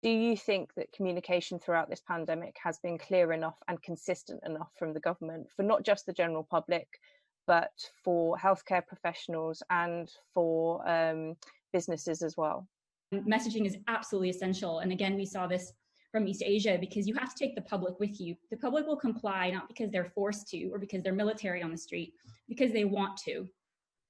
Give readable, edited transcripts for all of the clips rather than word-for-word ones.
Do you think that communication throughout this pandemic has been clear enough and consistent enough from the government for not just the general public, but for healthcare professionals and for businesses as well? Messaging is absolutely essential. And again, we saw this from East Asia, because you have to take the public with you. The public will comply, not because they're forced to or because they're military on the street, because they want to.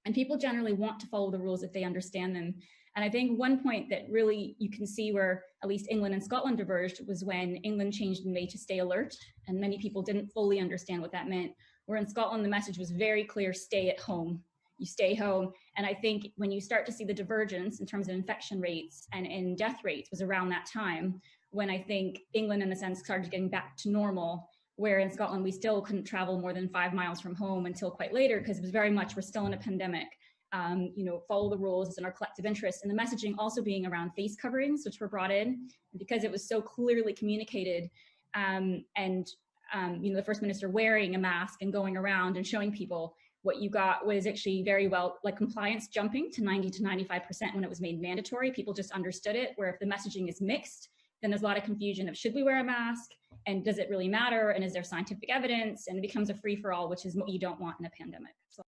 And people generally want to follow the rules if they understand them. And I think one point that really you can see where at least England and Scotland diverged was when England changed in May to stay alert, and many people didn't fully understand what that meant. Where in Scotland, the message was very clear: stay at home. You stay home. And I think when you start to see the divergence in terms of infection rates and in death rates was around that time when I think England, in a sense, started getting back to normal, where in Scotland, we still couldn't travel more than 5 miles from home until quite later, because it was very much, we're still in a pandemic. Follow the rules, it's in our collective interest. And the messaging also being around face coverings, which were brought in, because it was so clearly communicated. The First Minister wearing a mask and going around and showing people, what you got was actually very well, like compliance jumping to 90 to 95% when it was made mandatory. People just understood it, where if the messaging is mixed, then there's a lot of confusion of should we wear a mask and does it really matter? And is there scientific evidence? And it becomes a free for all, which is what you don't want in a pandemic. So